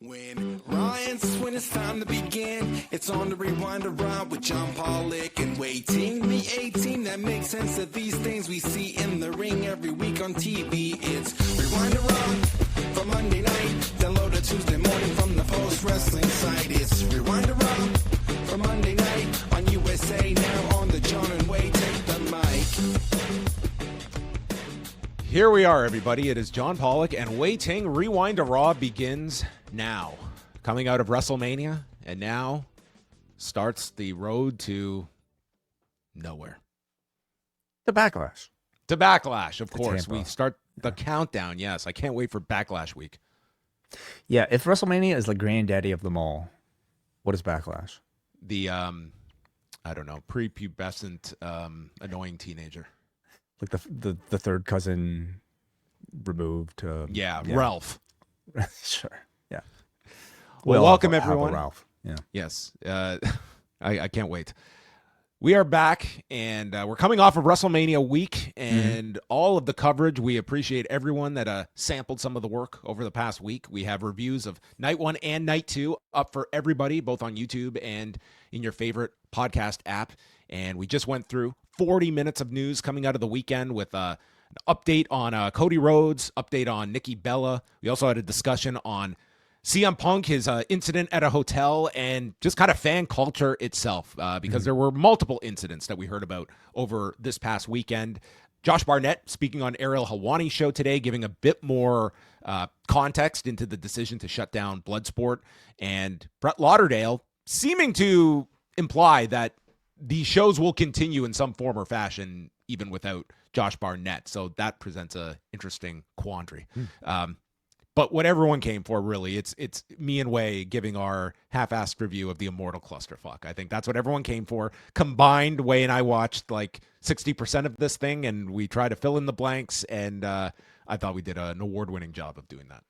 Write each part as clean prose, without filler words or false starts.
When Ryan's when it's time to begin, it's on the Rewind-A-Wai with John Pollock and Wai Ting. The 18 that makes sense of these things we see in the ring every week on TV. It's Rewind-A-Wai for Monday night. Download it Tuesday morning from the Post Wrestling site. It's Rewind-A-Wai for Monday night on USA Now on the John and Wai Take the Mic. Here we are, everybody. It is John Pollock and Wai Ting. Rewind-A-Wai begins now. Coming out of WrestleMania, and now starts the road to nowhere. The Backlash. To Backlash, of course. Tampa. We start the countdown, yes. I can't wait for Backlash week. Yeah, if WrestleMania is the granddaddy of them all, what is Backlash? The, I don't know, prepubescent, annoying teenager. Like the third cousin removed. Yeah, Ralph. Sure. Yeah. Well, welcome everyone. Ralph. Yeah. Yes. I can't wait. We are back, and we're coming off of WrestleMania week, and all of the coverage. We appreciate everyone that sampled some of the work over the past week. We have reviews of Night 1 and Night 2 up for everybody, both on YouTube and in your favorite podcast app. And we just went through 40 minutes of news coming out of the weekend with an update on Cody Rhodes, update on Nikki Bella. We also had a discussion on CM Punk, his incident at a hotel, and just kind of fan culture itself, because there were multiple incidents that we heard about over this past weekend. Josh Barnett speaking on Ariel Helwani's show today, giving a bit more context into the decision to shut down Bloodsport, and Brett Lauderdale seeming to imply that these shows will continue in some form or fashion, even without Josh Barnett. So that presents a interesting quandary. But what everyone came for, really, it's me and Wai giving our half-assed review of the Immortal Clusterfuck. I think that's what everyone came for. Combined, Wai and I watched like 60% of this thing, and we tried to fill in the blanks, and I thought we did an award-winning job of doing that.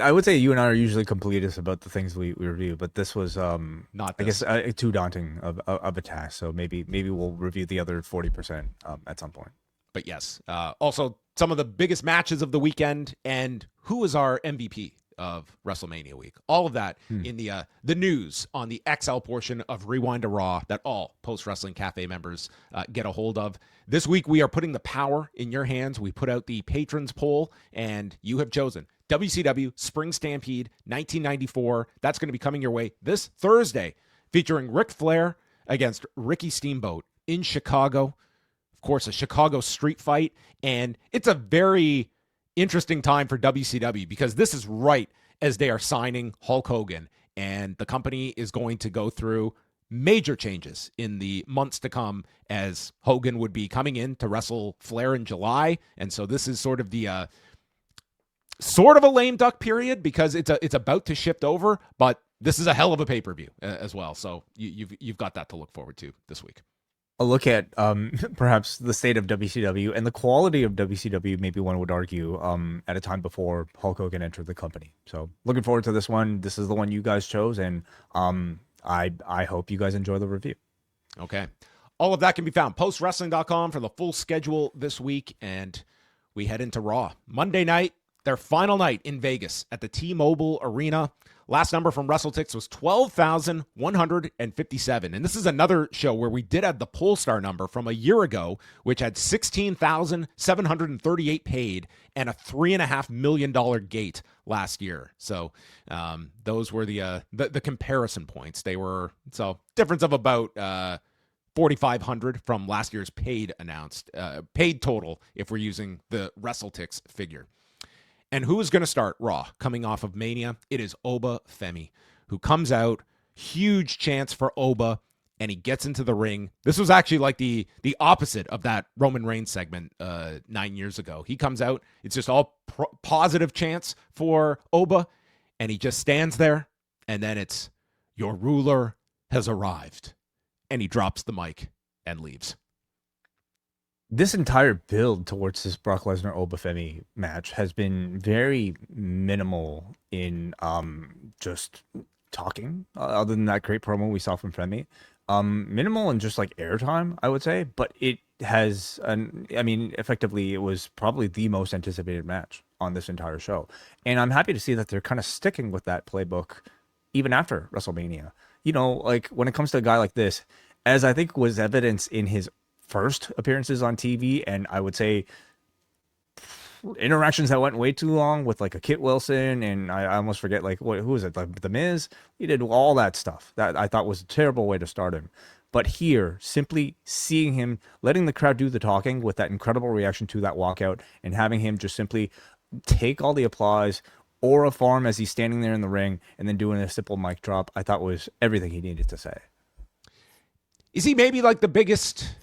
I would say you and I are usually completists about the things we review, but this was Not I this. guess too daunting of a task. So maybe we'll review the other 40% at some point. But yes, also some of the biggest matches of the weekend, and who is our MVP of WrestleMania week. All of that in the news on the XL portion of Rewind-A-Wai that all Post Wrestling Cafe members get a hold of. This week, we are putting the power in your hands. We put out the patrons poll, and you have chosen WCW Spring Stampede 1994. That's going to be coming your way this Thursday, featuring Ric Flair against Ricky Steamboat in Chicago. Of course, a Chicago street fight, and it's a very interesting time for WCW because this is right as they are signing Hulk Hogan, and the company is going to go through major changes in the months to come as Hogan would be coming in to wrestle Flair in July. And so this is sort of the sort of a lame duck period because it's about to shift over, but this is a hell of a pay-per-view as well. So you've got that to look forward to this week. A look at perhaps the state of WCW and the quality of WCW, maybe one would argue, at a time before Hulk Hogan entered the company. So looking forward to this one. This is the one you guys chose, and I hope you guys enjoy the review. Okay. All of that can be found postwrestling.com for the full schedule this week, and we head into Raw. Monday night, their final night in Vegas at the T-Mobile Arena. Last number from WrestleTix was 12,157. And this is another show where we did have the Polestar number from a year ago, which had 16,738 paid and a $3.5 million gate last year. So those were the comparison points. They were, so difference of about 4,500 from last year's paid total if we're using the WrestleTix figure. And who is going to start Raw coming off of Mania? It is Oba Femi, who comes out, huge chance for Oba, and he gets into the ring. This was actually like the opposite of that Roman Reigns segment 9 years ago. He comes out, it's just all positive chance for Oba, and he just stands there, and then it's, your ruler has arrived. And he drops the mic and leaves. This entire build towards this Brock Lesnar Oba Femi match has been very minimal in just talking, other than that great promo we saw from Femi. Minimal in just like airtime, I would say, but it has effectively it was probably the most anticipated match on this entire show. And I'm happy to see that they're kind of sticking with that playbook even after WrestleMania. You know, like when it comes to a guy like this, as I think was evidence in his first appearances on TV, and I would say interactions that went way too long with like a Kit Wilson, and I almost forget like who was it, like The Miz. He did all that stuff that I thought was a terrible way to start him. But here, simply seeing him, letting the crowd do the talking with that incredible reaction to that walkout, and having him just simply take all the applause or a farm as he's standing there in the ring and then doing a simple mic drop, I thought was everything he needed to say. Is he maybe like the biggest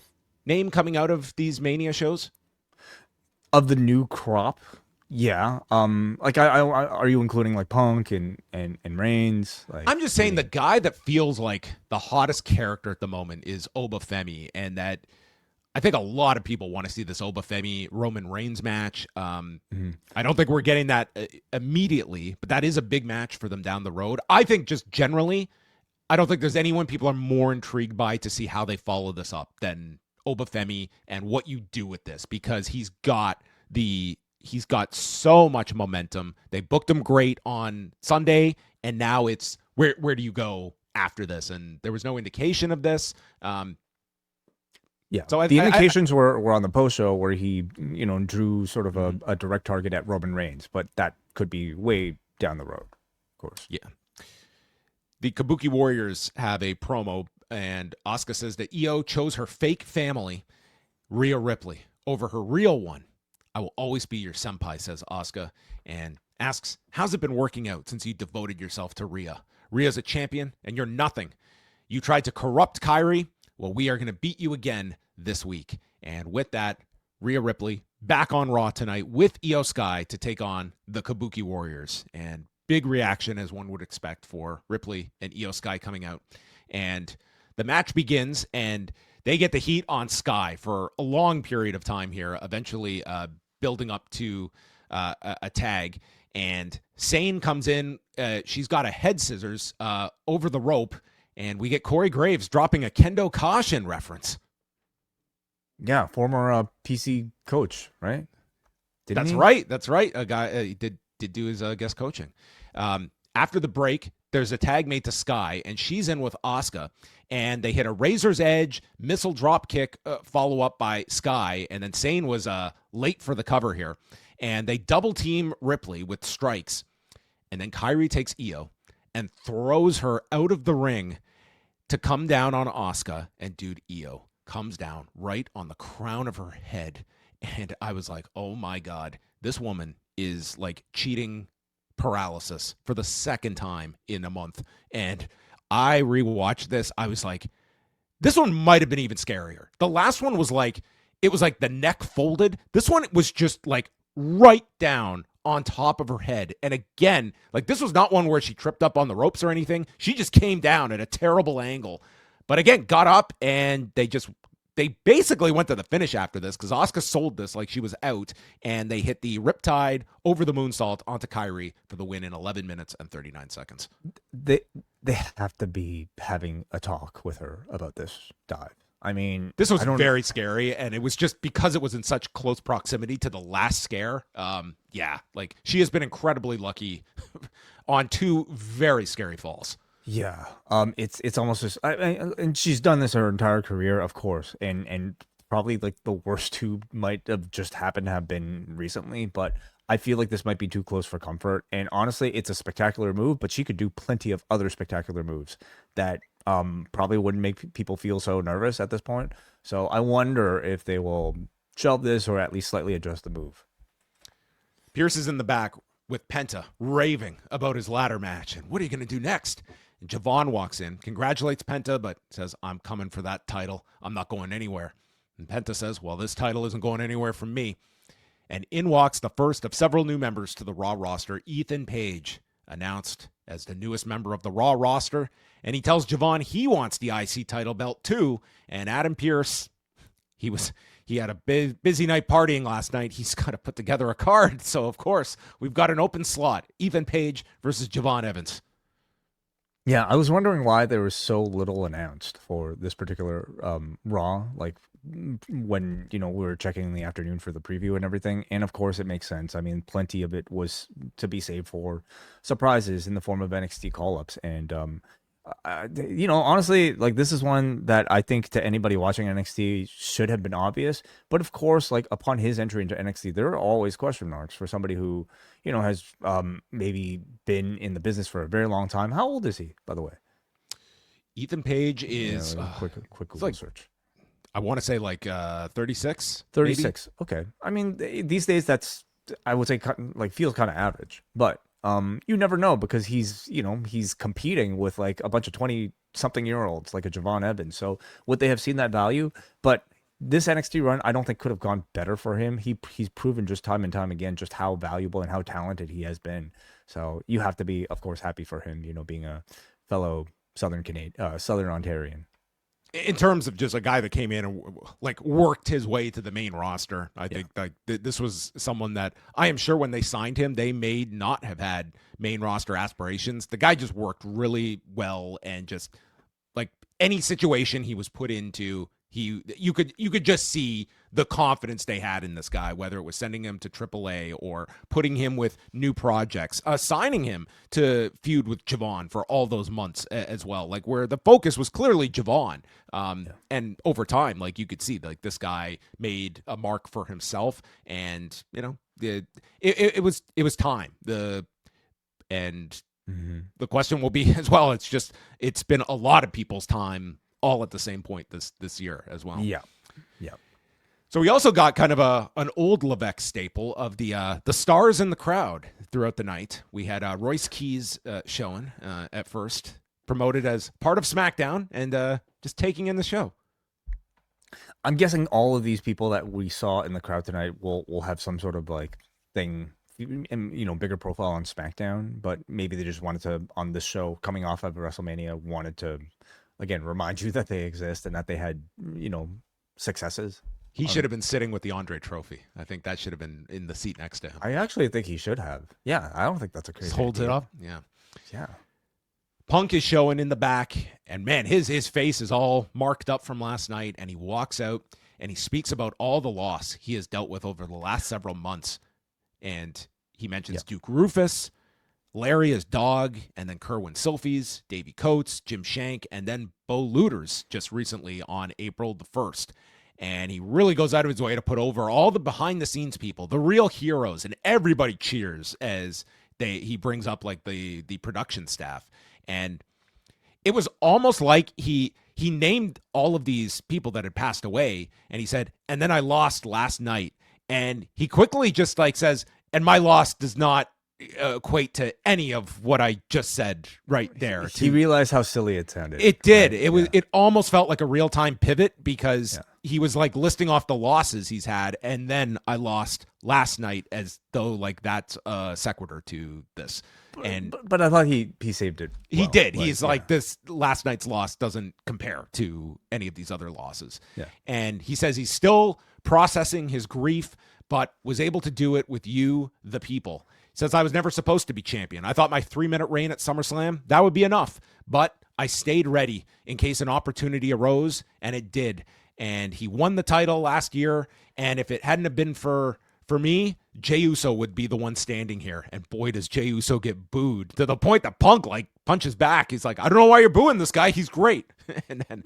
name coming out of these Mania shows? Of the new crop, yeah. Like I are you including like Punk and Reigns? Like, I'm just saying the guy that feels like the hottest character at the moment is Oba Femi, and that I think a lot of people want to see this Oba Femi Roman Reigns match. I don't think we're getting that immediately, but that is a big match for them down the road. I think just generally, I don't think there's anyone people are more intrigued by to see how they follow this up than Oba Femi and what you do with this, because he's got so much momentum. They booked him great on Sunday, and now it's where do you go after this? And there was no indication of this. Yeah. So the indications were on the post show where he, you know, drew sort of a direct target at Roman Reigns, but that could be way down the road, of course. Yeah. The Kabuki Warriors have a promo, and Asuka says that Io chose her fake family, Rhea Ripley, over her real one. I will always be your senpai, says Asuka, and asks, how's it been working out since you devoted yourself to Rhea? Rhea's a champion, and you're nothing. You tried to corrupt Kairi. Well, we are going to beat you again this week. And with that, Rhea Ripley back on Raw tonight with Io Sky to take on the Kabuki Warriors. And big reaction, as one would expect, for Ripley and Io Sky coming out. And the match begins, and they get the heat on Sky for a long period of time here, eventually building up to a tag. And Sane comes in. She's got a head scissors over the rope, and we get Corey Graves dropping a Kendo Kashin reference. Yeah, former PC coach, right? That's right. A guy did do his guest coaching. After the break, there's a tag made to Sky, and she's in with Asuka, and they hit a Razor's Edge missile drop kick follow up by Sky, and then Sane was late for the cover here, and they double team Ripley with strikes, and then Kairi takes Io and throws her out of the ring to come down on Asuka, and dude, Io comes down right on the crown of her head, and I was like, oh my God, this woman is like cheating paralysis for the second time in a month. And I rewatched this. I was like, this one might have been even scarier. The last one was like, it was like the neck folded. This one was just like right down on top of her head. And again, like this was not one where she tripped up on the ropes or anything. She just came down at a terrible angle. But again, got up, and they basically went to the finish after this, because Asuka sold this like she was out, and they hit the Riptide over the moonsault onto Kairi for the win in 11 minutes and 39 seconds. They have to be having a talk with her about this dive. I mean, this was very scary, and it was just because it was in such close proximity to the last scare. Yeah, like she has been incredibly lucky on two very scary falls. Yeah, it's almost just, and she's done this her entire career, of course, and probably like the worst two might have just happened to have been recently, but I feel like this might be too close for comfort. And honestly, it's a spectacular move, but she could do plenty of other spectacular moves that probably wouldn't make people feel so nervous at this point. So I wonder if they will shelve this or at least slightly adjust the move. Pierce is in the back with Penta raving about his ladder match, and what are you going to do next? And Javon walks in, congratulates Penta, but says, I'm coming for that title. I'm not going anywhere. And Penta says, well, this title isn't going anywhere from me. And in walks the first of several new members to the Raw roster, Ethan Page, announced as the newest member of the Raw roster. And he tells Javon he wants the IC title belt too. And Adam Pearce, he had a busy night partying last night. He's got to put together a card. So, of course, we've got an open slot. Ethan Page versus Javon Evans. Yeah, I was wondering why there was so little announced for this particular Raw. Like when we were checking in the afternoon for the preview and everything, and of course it makes sense. I mean, plenty of it was to be saved for surprises in the form of NXT call-ups, and honestly, like this is one that I think to anybody watching NXT should have been obvious. But of course, like upon his entry into NXT, there are always question marks for somebody who has maybe been in the business for a very long time. How old is he, by the way? Ethan Page is quick Google like, search. I want to say like 36. 36. Okay. I mean, these days that's, I would say, like feels kind of average, but you never know because he's competing with like a bunch of 20-something-year-olds like a Javon Evans. So would they have seen that value? But this NXT run, I don't think could have gone better for him. He's proven just time and time again just how valuable and how talented he has been. So you have to be, of course, happy for him, being a fellow Southern Ontarian. In terms of just a guy that came in and like worked his way to the main roster, I think like this was someone that I am sure when they signed him, they may not have had main roster aspirations. The guy just worked really well, and just like any situation he was put into, you could just see the confidence they had in this guy, whether it was sending him to AAA or putting him with new projects, signing him to feud with Javon for all those months as well, like where the focus was clearly Javon. And over time, like you could see like this guy made a mark for himself, and it was time. The question will be as well. It's been a lot of people's time all at the same point this year as well. Yeah. So we also got kind of an old Levesque staple of the stars in the crowd throughout the night. We had Royce Keys showing at first, promoted as part of SmackDown, and just taking in the show. I'm guessing all of these people that we saw in the crowd tonight will have some sort of like thing, bigger profile on SmackDown, but maybe they just wanted to, on this show coming off of WrestleMania, wanted to again remind you that they exist and that they had successes. He should have been sitting with the Andrade trophy. I think that should have been in the seat next to him. I actually think he should have. Yeah, I don't think that's a crazy Just holds idea. it up. Yeah. Yeah. Punk is showing in the back, and man, his face is all marked up from last night, and he walks out and he speaks about all the loss he has dealt with over the last several months. And he mentions Duke Rufus, Larry his dog, and then Kerwin Silfies, Davey Coates, Jim Shank, and then Bo Looters just recently on April the 1st. And he really goes out of his way to put over all the behind-the-scenes people, the real heroes, and everybody cheers as he brings up like the production staff. And it was almost like he named all of these people that had passed away, and he said, and then I lost last night. And he quickly just like says, and my loss does not equate to any of what I just said right there. He realized how silly it sounded. It did. Right? It almost felt like a real-time pivot because he was like listing off the losses he's had, and then I lost last night, as though like that's a sequitur to this. But I thought he saved it. He did. He's like, this last night's loss doesn't compare to any of these other losses. Yeah. And he says he's still processing his grief, but was able to do it with you, the people. He says, I was never supposed to be champion. I thought my 3-minute reign at SummerSlam, that would be enough. But I stayed ready in case an opportunity arose, and it did. And he won the title last year, and if it hadn't have been for me, Jey Uso would be the one standing here. And boy, does Jey Uso get booed to the point that Punk like punches back. He's like, I don't know why you're booing this guy. He's great. And then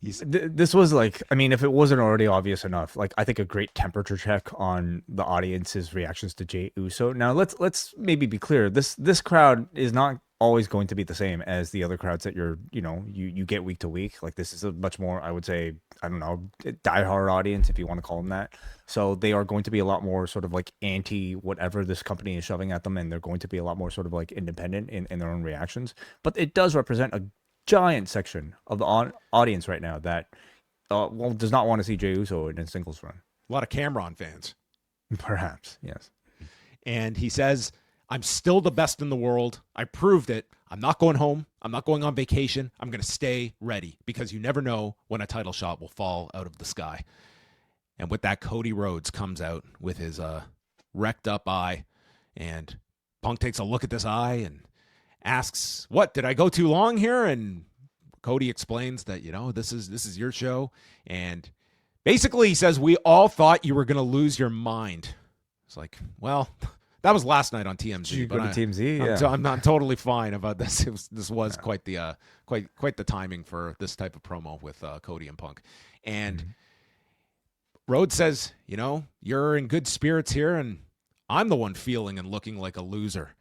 this was like, I mean, if it wasn't already obvious enough, like I think a great temperature check on the audience's reactions to Jey Uso. Now let's maybe be clear. This crowd is not always going to be the same as the other crowds that you get week to week. Like this is a much more, I would say, I don't know, diehard audience, if you want to call them that. So they are going to be a lot more sort of like anti whatever this company is shoving at them, and they're going to be a lot more sort of like independent in their own reactions. But it does represent a giant section of the audience right now that does not want to see Jey Uso in a singles run. A lot of Cameron fans. Perhaps, yes. And he says, I'm still the best in the world. I proved it. I'm not going home. I'm not going on vacation. I'm going to stay ready because you never know when a title shot will fall out of the sky. And with that, Cody Rhodes comes out with his wrecked up eye, and Punk takes a look at this eye, and asks, "What, did I go too long here?" And Cody explains that, this is your show, and basically he says, "We all thought you were going to lose your mind." It's like, well, that was last night on TMZ. You go to TMZ, yeah. I'm not totally fine about this. This was quite the quite the timing for this type of promo with Cody and Punk. And Rhodes says, "You're in good spirits here, and I'm the one feeling and looking like a loser."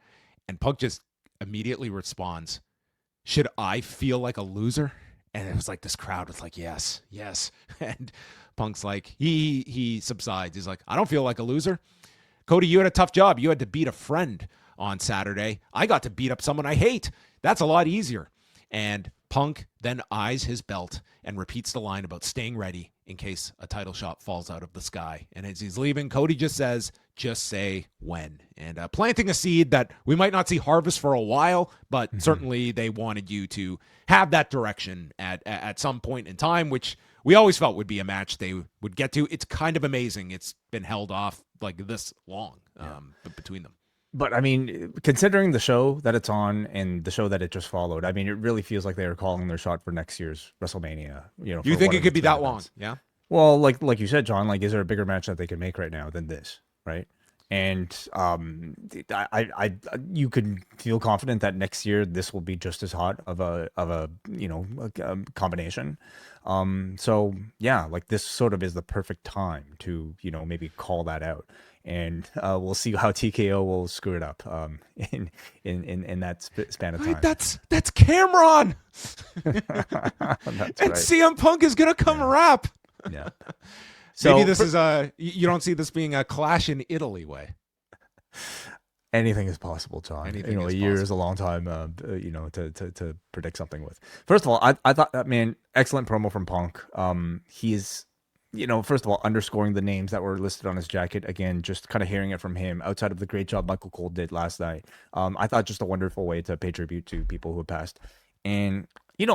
And Punk just immediately responds, "Should I feel like a loser?" And it was like this crowd was like, yes. And Punk's like, he subsides. He's like, "I don't feel like a loser. Cody, you had a tough job. You had to beat a friend on Saturday. I got to beat up someone I hate. That's a lot easier." And Punk then eyes his belt and repeats the line about staying ready in case a title shot falls out of the sky. And as he's leaving, Cody just says, "Just say when." And planting a seed that we might not see harvest for a while, but certainly they wanted you to have that direction at some point in time, which we always felt would be a match they would get to. It's kind of amazing it's been held off like this long between them. But I mean, considering the show that it's on and the show that it just followed, I mean, it really feels like they were calling their shot for next year's WrestleMania. You think it could be that long? Yeah. Well, like you said, John, like, is there a bigger match that they can make right now than this, right? And you could feel confident that next year this will be just as hot of a combination. So yeah, like, this sort of is the perfect time to maybe call that out. And we'll see how TKO will screw it up in that span of time. That's Cameron. That's and right. CM Punk is gonna come rap. Yeah. So maybe this is you don't see this being a Clash in Italy way. Anything is possible, John. Anything a is year possible. is a long time, to predict something with. First of all, I thought that, man, excellent promo from Punk. He is, first of all, underscoring the names that were listed on his jacket. Again, just kind of hearing it from him outside of the great job Michael Cole did last night. I thought just a wonderful way to pay tribute to people who have passed. And,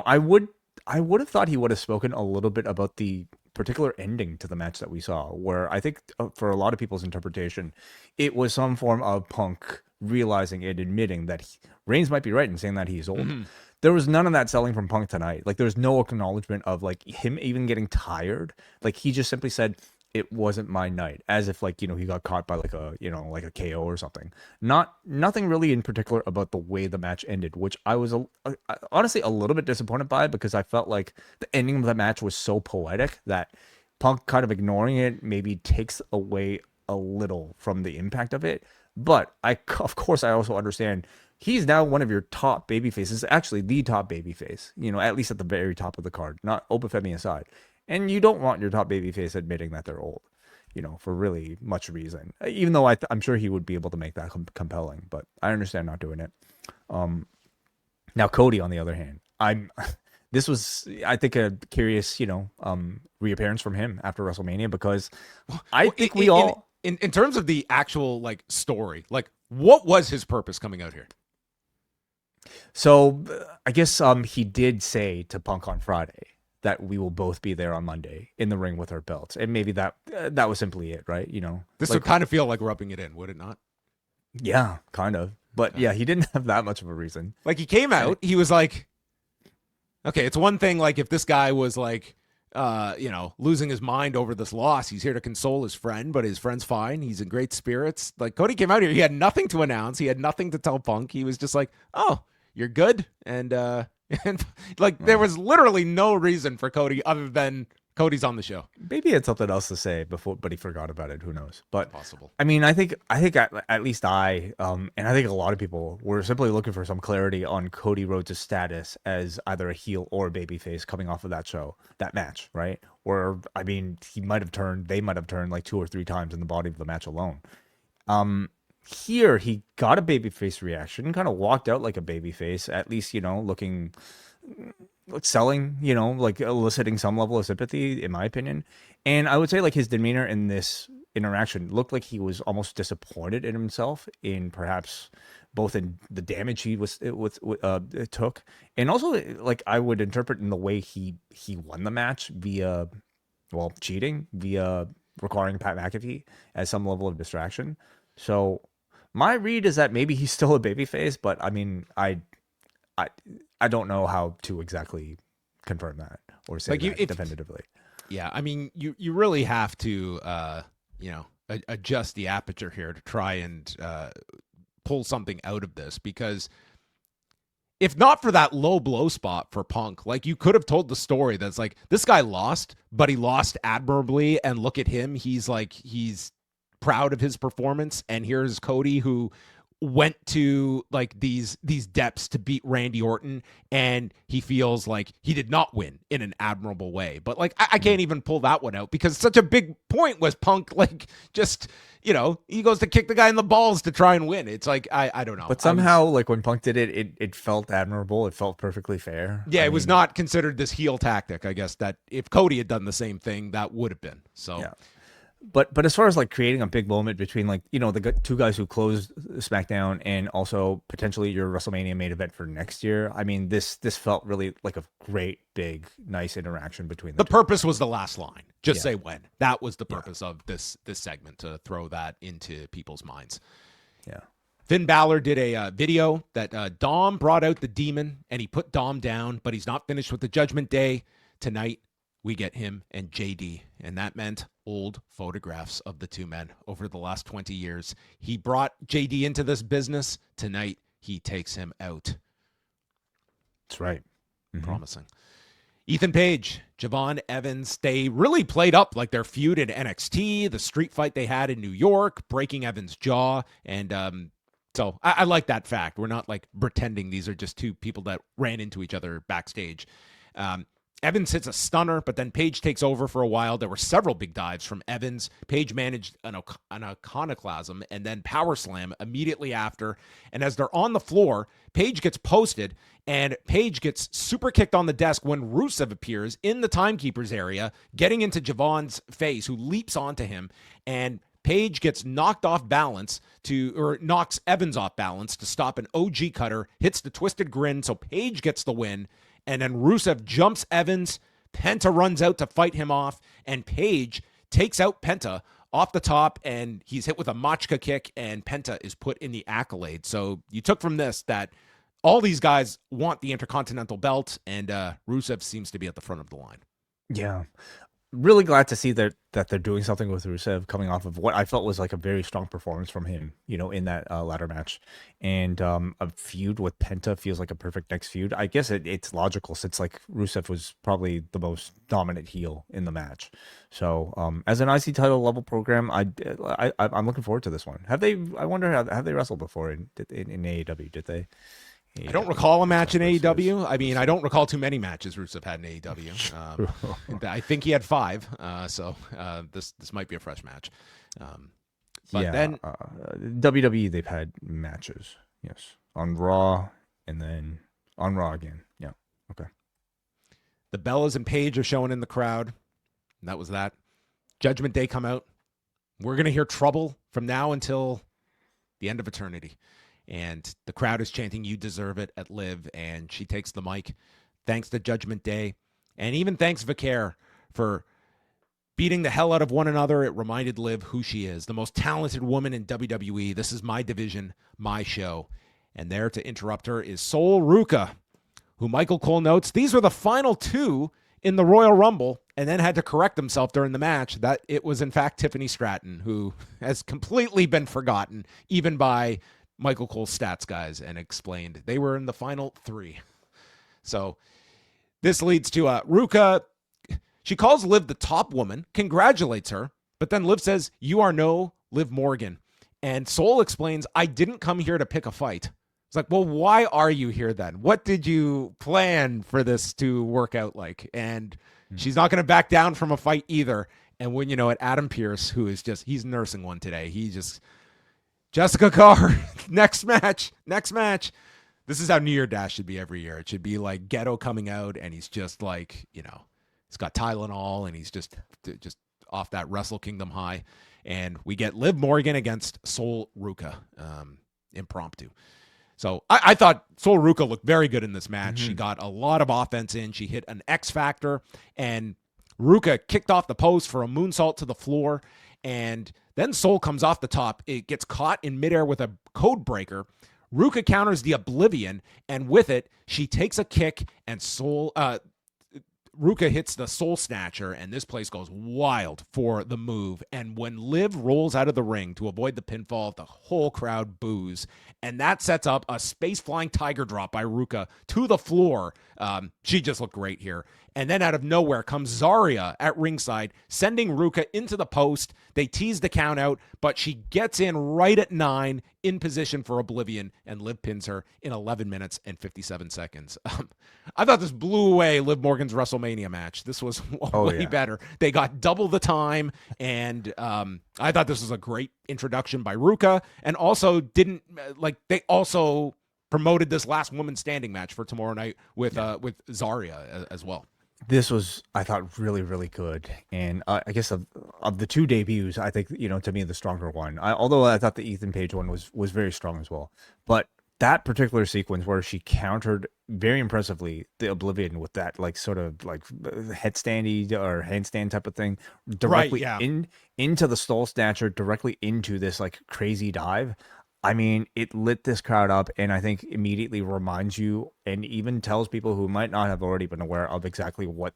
I would have thought he would have spoken a little bit about the particular ending to the match that we saw, where I think for a lot of people's interpretation, it was some form of Punk realizing and admitting that Reigns might be right in saying that he's old. There was none of that selling from Punk tonight. Like, there's no acknowledgement of like him even getting tired. Like, he just simply said, "It wasn't my night," as if like, he got caught by like a, like a KO or something. Nothing really in particular about the way the match ended, which I was honestly a little bit disappointed by, because I felt like the ending of the match was so poetic that Punk kind of ignoring it maybe takes away a little from the impact of it. But of course, I also understand he's now one of your top baby faces, actually the top baby face, at least at the very top of the card, not Oba Femi aside. And you don't want your top babyface admitting that they're old, for really much reason. Even though I'm sure he would be able to make that compelling, but I understand not doing it. Now Cody, on the other hand, this was, I think, a curious, reappearance from him after WrestleMania, because I think in terms of the actual like story, like, what was his purpose coming out here? So I guess he did say to Punk on Friday that we will both be there on Monday in the ring with our belts, and maybe that was simply it, right? This like, would kind of feel like rubbing it in, would it not? Yeah, kind of. But yeah, he didn't have that much of a reason. Like, he came out, he was like, okay, it's one thing like if this guy was like, losing his mind over this loss. He's here to console his friend, but his friend's fine. He's in great spirits. Like, Cody came out here, he had nothing to announce. He had nothing to tell Punk. He was just like, "Oh, you're good," and like, there was literally no reason for Cody other than Cody's on the show. Maybe he had something else to say before, but he forgot about it. Who knows? But possible. I mean, I think at least and I think a lot of people were simply looking for some clarity on Cody Rhodes' status as either a heel or a babyface coming off of that match, right? Where, I mean, they might have turned like 2 or 3 times in the body of the match alone. Here he got a babyface reaction, kind of walked out like a babyface, at least, looking, selling, like eliciting some level of sympathy, in my opinion. And I would say, like, his demeanor in this interaction looked like he was almost disappointed in himself, in perhaps both in the damage it took, and also, like, I would interpret in the way he won the match via, well, cheating, via requiring Pat McAfee as some level of distraction. So my read is that maybe he's still a babyface, but I mean, I I don't know how to exactly confirm that or say that definitively. Yeah, I mean, you really have to, adjust the aperture here to try and pull something out of this, because if not for that low blow spot for Punk, like, you could have told the story that's like, this guy lost, but he lost admirably, and look at him. He's proud of his performance, and here's Cody, who went to like these depths to beat Randy Orton, and he feels like he did not win in an admirable way. But like, I can't even pull that one out, because such a big point was Punk, like, just, he goes to kick the guy in the balls to try and win. It's like, I don't know. But somehow, like, when Punk did it felt admirable. It felt perfectly fair. Yeah, it was not considered this heel tactic, I guess, that if Cody had done the same thing, that would have been. So yeah. But as far as like creating a big moment between, like, the two guys who closed SmackDown and also potentially your WrestleMania main event for next year, I mean, this felt really like a great, big, nice interaction between the two. Purpose was the last line. Just say when. That was the purpose of this segment, to throw that into people's minds. Yeah. Finn Balor did a video that Dom brought out the demon, and he put Dom down, but he's not finished with the Judgment Day. Tonight, we get him and JD, and that meant old photographs of the two men over the last 20 years. He brought JD into this business. Tonight, he takes him out. That's right. Mm-hmm. Promising. Ethan Page, Javon Evans, they really played up like their feud in NXT, the street fight they had in New York, breaking Evans' jaw, and so I like that fact. We're not like pretending these are just two people that ran into each other backstage. Evans hits a stunner, but then Page takes over for a while. There were several big dives from Evans. Page managed an iconoclasm and then power slam immediately after. And as they're on the floor, Page gets posted, and Page gets super kicked on the desk when Rusev appears in the timekeeper's area, getting into Javon's face, who leaps onto him, and Page gets knocked off balance knocks Evans off balance to stop an OG cutter, hits the twisted grin, so Page gets the win. And then Rusev jumps Evans. Penta runs out to fight him off, and Page takes out Penta off the top, and he's hit with a Machka kick, and Penta is put in the accolade. So you took from this that all these guys want the Intercontinental belt, and Rusev seems to be at the front of the line. Yeah. Really glad to see that they're doing something with Rusev, coming off of what I felt was like a very strong performance from him, in that ladder match. And a feud with Penta feels like a perfect next feud. I guess it's logical, since like Rusev was probably the most dominant heel in the match. So as an IC title level program, I'm looking forward to this one. Have they wrestled before in AEW? Did they? I don't recall a match in AEW. I mean, I don't recall too many matches Rusev had in AEW. I think he had 5. So this might be a fresh match. But then WWE, they've had matches. Yes, on Raw and then on Raw again. Yeah. Okay. The Bellas and Page are showing in the crowd. And that was that. Judgment Day come out. We're gonna hear trouble from now until the end of eternity. And the crowd is chanting, "You deserve it," at Liv, and she takes the mic. Thanks to Judgment Day, and even thanks Vicaire for beating the hell out of one another. It reminded Liv who she is, the most talented woman in WWE. This is my division, my show. And there to interrupt her is Sol Ruka, who Michael Cole notes, these were the final 2 in the Royal Rumble, and then had to correct himself during the match that it was in fact Tiffany Stratton, who has completely been forgotten, even by Michael Cole's stats guys, and explained they were in the final 3. So this leads to Ruka. She calls Liv the top woman, congratulates her, but then Liv says, "You are no Liv Morgan." And Sol explains, "I didn't come here to pick a fight." It's like, well, why are you here then? What did you plan for this to work out like? And she's not going to back down from a fight either. And when you know it, Adam Pearce, who is he's nursing one today. He just... Jessica Carr, next match. This is how New Year Dash should be every year. It should be like Ghetto coming out, and he's just like, he's got Tylenol, and he's just off that Wrestle Kingdom high. And we get Liv Morgan against Sol Ruka, impromptu. So I thought Sol Ruka looked very good in this match. She got a lot of offense in. She hit an X Factor, and Ruka kicked off the post for a moonsault to the floor, and then Sol comes off the top. It gets caught in midair with a code breaker. Ruka counters the Oblivion, and with it, she takes a kick and Ruka hits the Soul Snatcher, and this place goes wild for the move. And when Liv rolls out of the ring to avoid the pinfall, the whole crowd boos. And that sets up a space-flying tiger drop by Ruka to the floor. She just looked great here. And then out of nowhere comes Zarya at ringside, sending Ruka into the post. They tease the count out, but she gets in right at 9 in position for Oblivion, and Liv pins her in 11 minutes and 57 seconds. I thought this blew away Liv Morgan's WrestleMania match. This was way better. They got double the time, and I thought this was a great introduction by Ruka, and also they also promoted this last woman standing match for tomorrow night with Zarya as well. This was, I thought, really, really good. And I guess of the two debuts, I think, to me, the stronger one. Although I thought the Ethan Page one was very strong as well. But that particular sequence where she countered very impressively the Oblivion with that sort of headstandy or handstand type of thing directly into the Soul Snatcher, directly into this crazy dive. I mean, it lit this crowd up, and I think immediately reminds you and even tells people who might not have already been aware of exactly what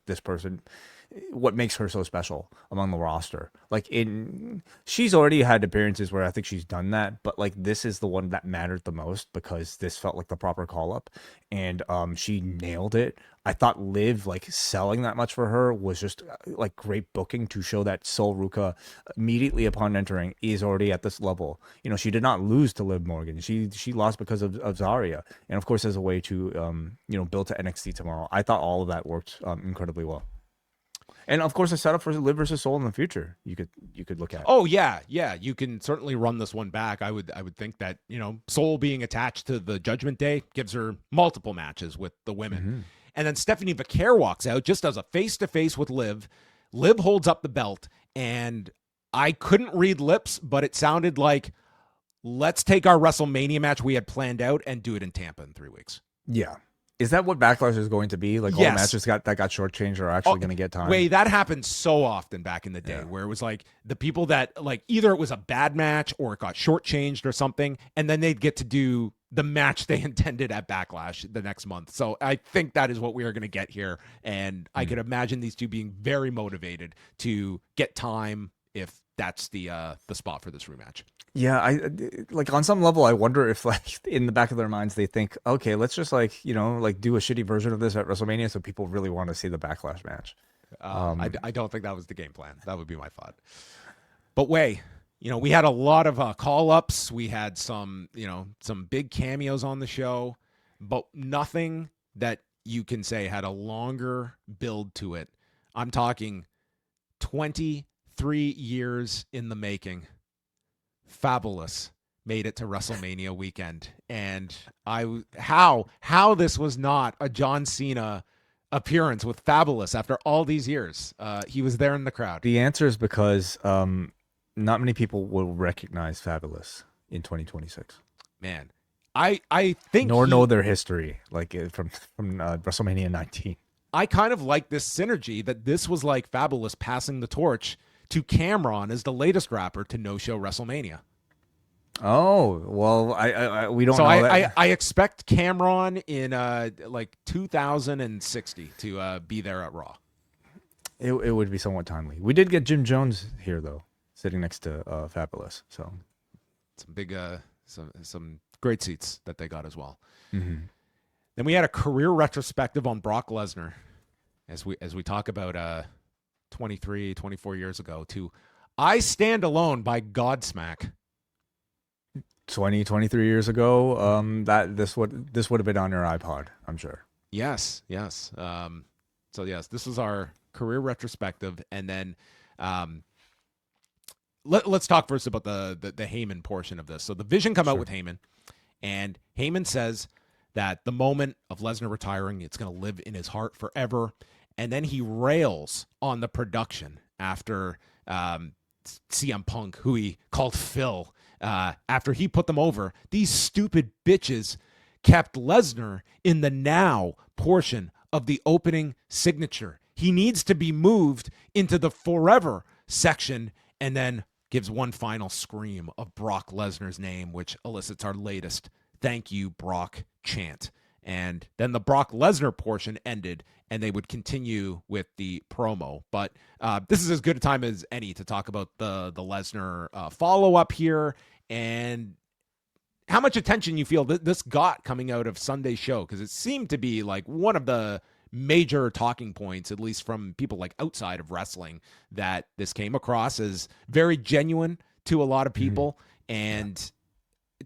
makes her so special among the roster. She's already had appearances where I think she's done that, but this is the one that mattered the most because this felt like the proper call up, and she nailed it. I thought Liv selling that much for her was just great booking to show that Soul Ruka immediately upon entering is already at this level. She did not lose to Liv Morgan. She lost because of Zarya, and of course as a way to build to NXT tomorrow. I thought all of that worked incredibly well. And of course, a setup for Liv versus Soul in the future. You could look at. Oh yeah. You can certainly run this one back. I would think that Soul being attached to the Judgment Day gives her multiple matches with the women. Mm-hmm. And then Stephanie Vaquer walks out, just does a face-to-face with Liv. Liv holds up the belt, and I couldn't read lips, but it sounded like, let's take our WrestleMania match we had planned out and do it in Tampa in 3 weeks. Yeah. Is that what Backlash is going to be? All the matches that got shortchanged are actually going to get time? That happened so often back in the day where it was the people that either it was a bad match or it got shortchanged or something, and then they'd get to do the match they intended at Backlash the next month. So I think that is what we are going to get here. And I could imagine these two being very motivated to get time if that's the spot for this rematch. Yeah, I on some level, I wonder if in the back of their minds they think, okay, let's just do a shitty version of this at WrestleMania so people really want to see the Backlash match. I don't think that was the game plan. That would be my thought. But we had a lot of call-ups. We had some big cameos on the show, but nothing that you can say had a longer build to it. I'm talking 23 years in the making. Fabulous made it to WrestleMania weekend, and how this was not a John Cena appearance with Fabulous after all these years. He was there in the crowd. The answer is because not many people will recognize Fabulous in 2026. Man, I think know their history from WrestleMania 19. I kind of like this synergy that this was like Fabulous passing the torch to Cameron as the latest rapper to no-show WrestleMania. Oh, well, we don't know that. I expect Cameron in 2060 to be there at Raw. It would be somewhat timely. We did get Jim Jones here, though, sitting next to Fabulous. So some big, some great seats that they got as well. Mm-hmm. Then we had a career retrospective on Brock Lesnar as we talk about 23, 24 years ago to I Stand Alone by Godsmack. 23 years ago, that this would have been on your iPod, I'm sure. Yes. So yes, this was our career retrospective, and then let's talk first about the Heyman portion of this. So the Vision come out with Heyman, and Heyman says that the moment of Lesnar retiring, it's going to live in his heart forever. And then he rails on the production after CM Punk, who he called Phil, after he put them over. These stupid bitches kept Lesnar in the now portion of the opening signature. He needs to be moved into the forever section, and then gives one final scream of Brock Lesnar's name, which elicits our latest thank you, Brock chant. And then the Brock Lesnar portion ended, and they would continue with the promo. But this is as good a time as any to talk about the Lesnar follow-up here and how much attention you feel this got coming out of Sunday's show, because it seemed to be like one of the major talking points, at least from people like outside of wrestling, that this came across as very genuine to a lot of people. And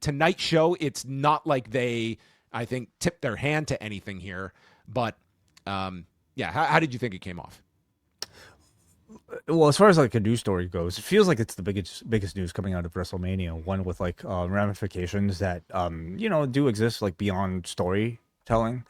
tonight's show, it's not like they, I think, tipped their hand to anything here. But how did you think it came off? Well, as far as like a news story goes, it feels like it's the biggest news coming out of WrestleMania. One with like ramifications that do exist like beyond storytelling,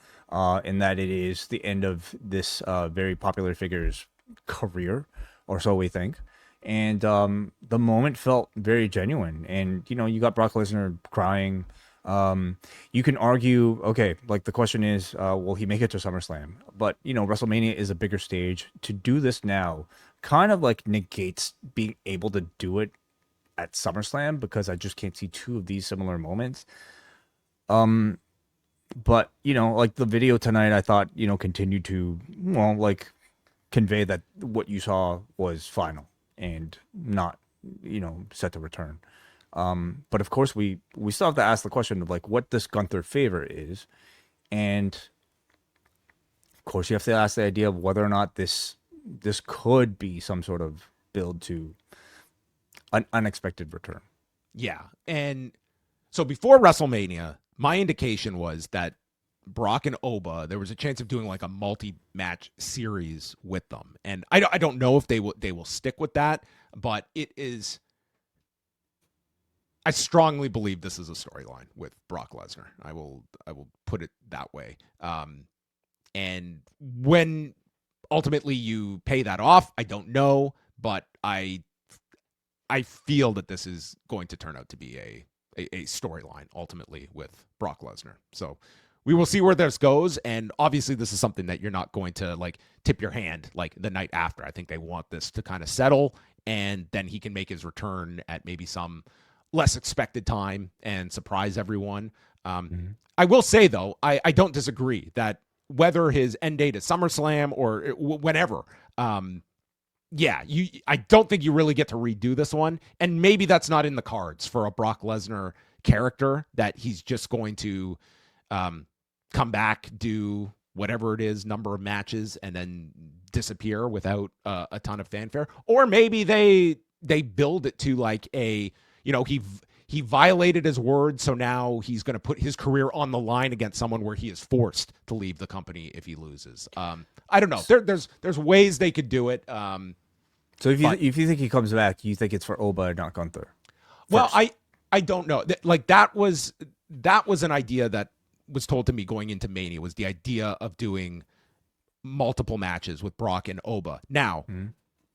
in that it is the end of this very popular figure's career, or so we think. And the moment felt very genuine. And you got Brock Lesnar crying. You can argue, okay, like the question is, will he make it to SummerSlam? But WrestleMania is a bigger stage. To do this now kind of like negates being able to do it at SummerSlam, because I just can't see two of these similar moments. But like the video tonight, I thought continued to convey that what you saw was final and not set to return. But of course we still have to ask the question of like what this Gunther favor is, and of course you have to ask the idea of whether or not this could be some sort of build to an unexpected return. Yeah. And so before WrestleMania, my indication was that Brock and Oba, there was a chance of doing like a multi-match series with them. And I don't know if they will stick with that, but I strongly believe this is a storyline with Brock Lesnar. I will put it that way. And when ultimately you pay that off, I don't know, but I feel that this is going to turn out to be a storyline ultimately with Brock Lesnar. So we will see where this goes. And obviously this is something that you're not going to like tip your hand like the night after. I think they want this to kind of settle, and then he can make his return at maybe some less expected time and surprise everyone. I will say though, I don't disagree that whether his end date is SummerSlam or whenever, I don't think you really get to redo this one. And maybe that's not in the cards for a Brock Lesnar character, that he's just going to come back, do whatever it is, number of matches, and then disappear without a ton of fanfare. Or maybe they build it to like he violated his word, so now he's going to put his career on the line against someone where he is forced to leave the company if he loses. I don't know. There's ways they could do it. So if you think he comes back, you think it's for Oba, not Gunther? Well, I don't know. Like that was an idea that was told to me going into Mania, was the idea of doing multiple matches with Brock and Oba. Now,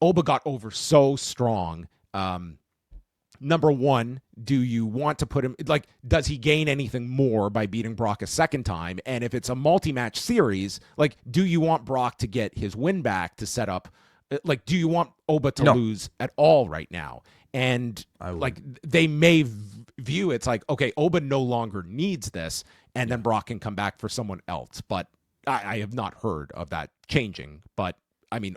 Oba got over so strong. Number one, do you want to put him, like, does he gain anything more by beating Brock a second time? And if it's a multi-match series, like, do you want Brock to get his win back to set up, like, do you want Oba to lose at all right now? And like, they may view it's like, okay, Oba no longer needs this, and then Brock can come back for someone else. But I have not heard of that changing. But I mean,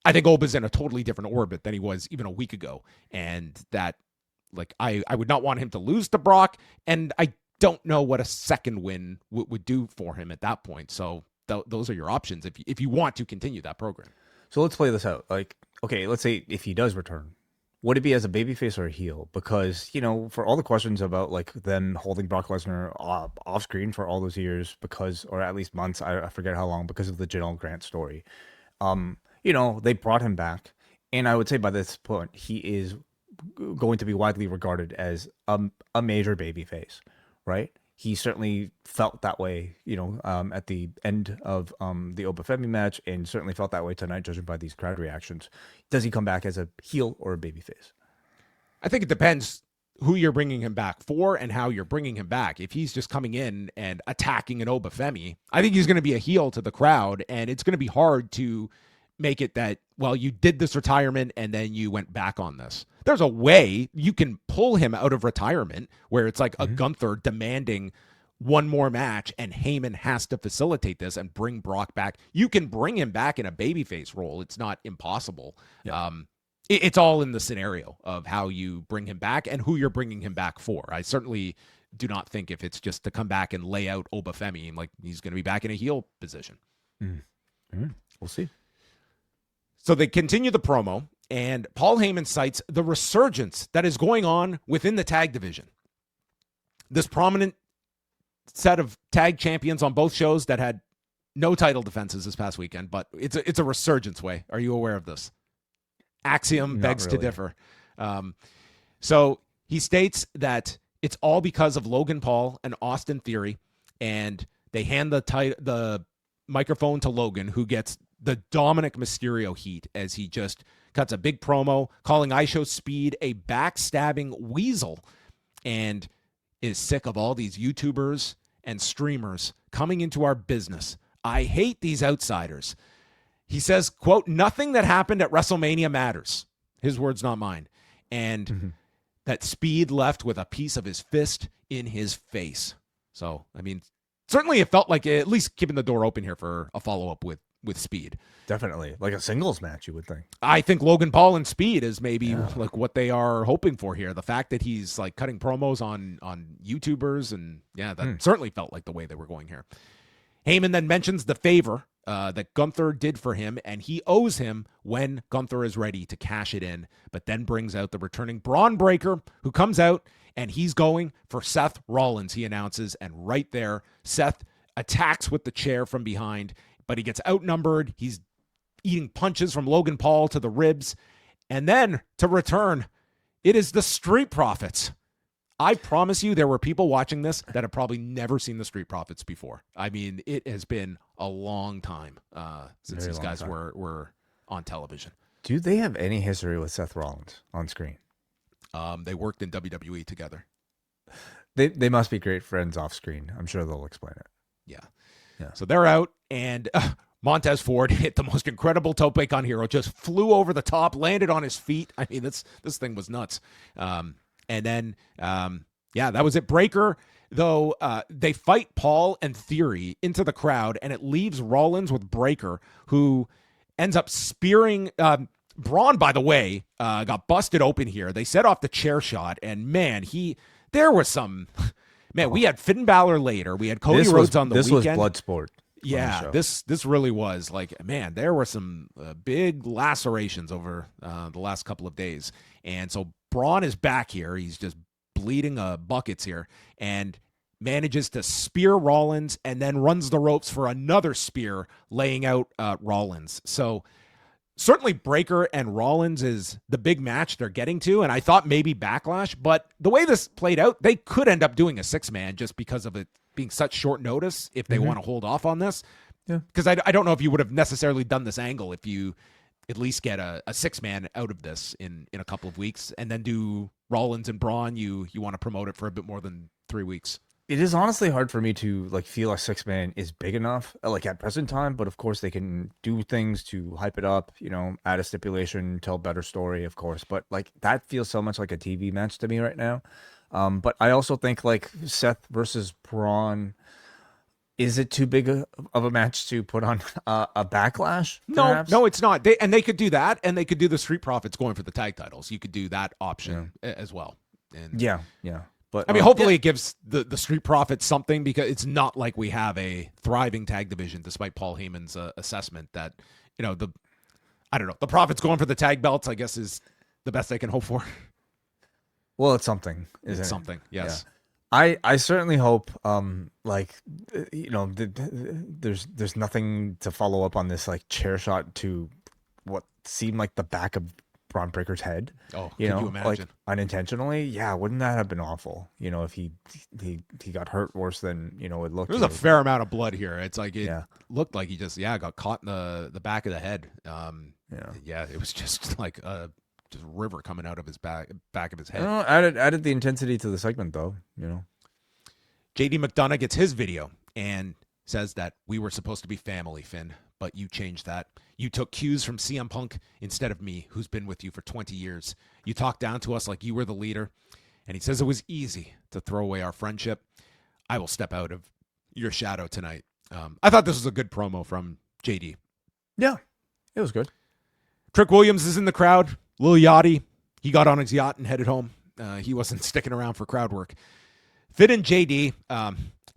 I think Oba's in a totally different orbit than he was even a week ago. And that, like, I would not want him to lose to Brock. And I don't know what a second win would do for him at that point. So those are your options if you want to continue that program. So let's play this out. Like, okay, let's say if he does return, would it be as a babyface or a heel? Because, for all the questions about like them holding Brock Lesnar off screen for all those years, or at least months, I forget how long, because of the Janelle Grant story. They brought him back, and I would say by this point he is going to be widely regarded as a major babyface, right? He certainly felt that way, at the end of the Oba Femi match, and certainly felt that way tonight, judging by these crowd reactions. Does he come back as a heel or a babyface? I think it depends who you're bringing him back for and how you're bringing him back. If he's just coming in and attacking an Oba Femi, I think he's going to be a heel to the crowd, and it's going to be hard to make it that, well, you did this retirement and then you went back on this. There's a way you can pull him out of retirement where it's like a Gunther demanding one more match and Heyman has to facilitate this and bring Brock back. You can bring him back in a babyface role. It's not impossible. Yeah. It's all in the scenario of how you bring him back and who you're bringing him back for. I certainly do not think if it's just to come back and lay out Oba Femi, like he's going to be back in a heel position. We'll see. So they continue the promo, and Paul Heyman cites the resurgence that is going on within the tag division. This prominent set of tag champions on both shows that had no title defenses this past weekend, but it's a resurgence way. Are you aware of this? Axiom begs to differ. So he states that it's all because of Logan Paul and Austin Theory, and they hand the microphone to Logan, who gets the Dominic Mysterio heat as he just cuts a big promo calling IShow's Speed a backstabbing weasel and is sick of all these YouTubers and streamers coming into our business. I hate these outsiders. He says, quote, nothing that happened at WrestleMania matters. His words, not mine. And that Speed left with a piece of his fist in his face. So, I mean, certainly it felt like at least keeping the door open here for a follow-up with Speed. Definitely. Like a singles match, you would think. I think Logan Paul and Speed is maybe like what they are hoping for here. The fact that he's like cutting promos on YouTubers, and that certainly felt like the way they were going here. Heyman then mentions the favor that Gunther did for him, and he owes him when Gunther is ready to cash it in, but then brings out the returning Bron Breakker, who comes out, and he's going for Seth Rollins, he announces, and right there, Seth attacks with the chair from behind, but he gets outnumbered. He's eating punches from Logan Paul to the ribs, and then to return, it is the Street Profits. I promise you there were people watching this that have probably never seen the Street Profits before. I mean, it has been a long time since these guys were on television. Do they have any history with Seth Rollins on screen? They worked in WWE together. They must be great friends off screen. I'm sure they'll explain it. Yeah. So they're out, and Montez Ford hit the most incredible tope con Hero, just flew over the top, landed on his feet. I mean, this thing was nuts. And then, that was it. Breakker, though, they fight Paul and Theory into the crowd, and it leaves Rollins with Breakker, who ends up spearing Braun, by the way, got busted open here. They set off the chair shot, and man, there was some... Man, we had Finn Balor later. We had Cody Rhodes on the weekend. This was Bloodsport. Yeah, this really was like, man, there were some big lacerations over the last couple of days. And so Braun is back here. He's just bleeding buckets here and manages to spear Rollins and then runs the ropes for another spear, laying out Rollins. So certainly Breakker and Rollins is the big match they're getting to, and I thought maybe Backlash, but the way this played out, they could end up doing a six-man just because of it being such short notice if they want to hold off on this. Yeah. Because I don't know if you would have necessarily done this angle if you at least get a six-man out of this in a couple of weeks, and then do Rollins and Braun. You want to promote it for a bit more than 3 weeks. It is honestly hard for me to feel a six-man is big enough at present time, but of course they can do things to hype it up, add a stipulation, tell a better story, of course, but that feels so much like a TV match to me right now. But I also think Seth versus Braun, is it too big of a match to put on a Backlash? Perhaps? No, it's not. They could do that, and they could do the Street Profits going for the tag titles. You could do that option as well. And yeah. But, I mean, hopefully it gives the Street Profits something, because it's not like we have a thriving tag division, despite Paul Heyman's assessment that, the Profits going for the tag belts, I guess, is the best I can hope for. Well, it's something, isn't it? It's something, yes. Yeah. I certainly hope, there's nothing to follow up on this, chair shot to what seemed like the back of Bron Breakker's head. Oh, can you imagine? Unintentionally? Yeah, wouldn't that have been awful? If he got hurt worse than, it looked. There was a fair amount of blood here. It's like it looked like he just got caught in the back of the head. It was just like a river coming out of his back of his head. Added the intensity to the segment, though. JD McDonagh gets his video and says that we were supposed to be family, Finn, but you changed that. You took cues from CM Punk instead of me, who's been with you for 20 years. You talked down to us like you were the leader, and he says it was easy to throw away our friendship. I will step out of your shadow tonight. I thought this was a good promo from JD. Yeah, it was good. Trick Williams is in the crowd. Lil Yachty, he got on his yacht and headed home. He wasn't sticking around for crowd work. Fit in JD.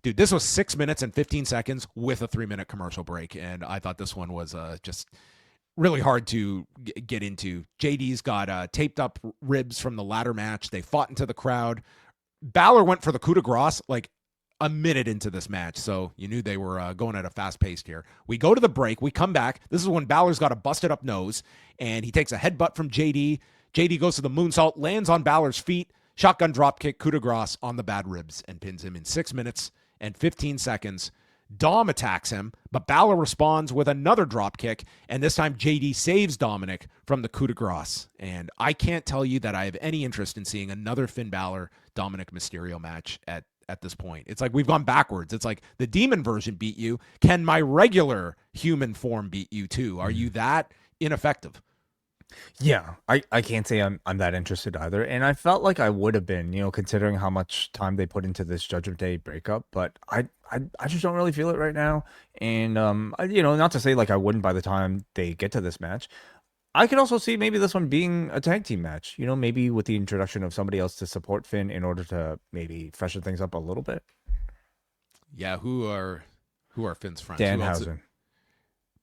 Dude, this was 6 minutes and 15 seconds with a 3-minute commercial break, and I thought this one was just really hard to get into. JD's got taped up ribs from the ladder match. They fought into the crowd. Balor went for the coup de grace like a minute into this match, so you knew they were going at a fast pace here. We go to the break. We come back. This is when Balor's got a busted up nose, and he takes a headbutt from JD. JD goes to the moonsault, lands on Balor's feet, shotgun dropkick, coup de grace on the bad ribs, and pins him in 6 minutes and 15 seconds. Dom attacks him, but Balor responds with another drop kick, and this time JD saves Dominic from the coup de grace. And I can't tell you that I have any interest in seeing another Finn Balor Dominic Mysterio match at this point. It's like we've gone backwards. It's like the demon version beat you. Can my regular human form beat you too? Are you that ineffective? Yeah, I can't say I'm that interested either, and I felt like I would have been, considering how much time they put into this Judgment Day breakup. But I just don't really feel it right now, and not to say like I wouldn't by the time they get to this match. I could also see maybe this one being a tag team match, maybe with the introduction of somebody else to support Finn in order to maybe freshen things up a little bit. Yeah, who are Finn's friends? Danhausen.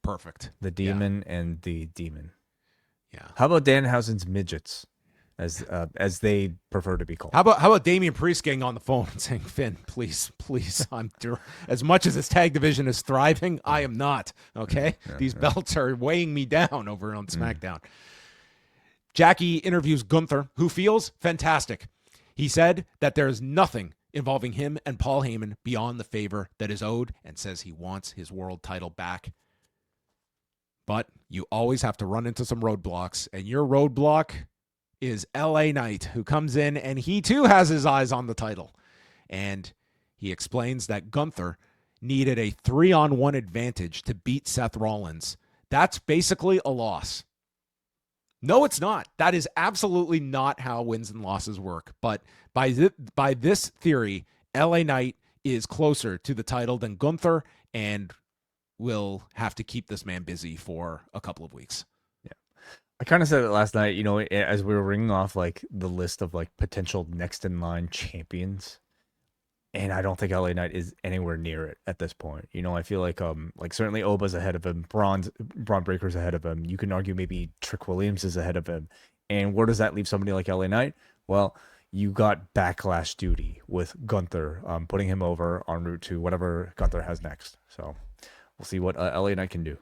Perfect. The demon and the demon. Yeah. How about Danhausen's midgets, as they prefer to be called? How about Damian Priest getting on the phone and saying, "Finn, please, as much as this tag division is thriving, I am not. Okay, these belts are weighing me down over on SmackDown." Jackie interviews Gunther, who feels fantastic. He said that there is nothing involving him and Paul Heyman beyond the favor that is owed, and says he wants his world title back. But you always have to run into some roadblocks, and your roadblock is LA Knight, who comes in, and he too has his eyes on the title. And he explains that Gunther needed a 3-on-1 advantage to beat Seth Rollins. That's basically a loss. No, it's not. That is absolutely not how wins and losses work. But by this theory, LA Knight is closer to the title than Gunther, and will have to keep this man busy for a couple of weeks. Yeah. I kind of said it last night, as we were ringing off like the list of like potential next in line champions. And I don't think LA Knight is anywhere near it at this point. I feel like certainly Oba's ahead of him, Bron Breakker's ahead of him. You can argue maybe Trick Williams is ahead of him. And where does that leave somebody like LA Knight? Well, you got backlash duty with Gunther, putting him over en route to whatever Gunther has next. So we'll see what LA Knight can do.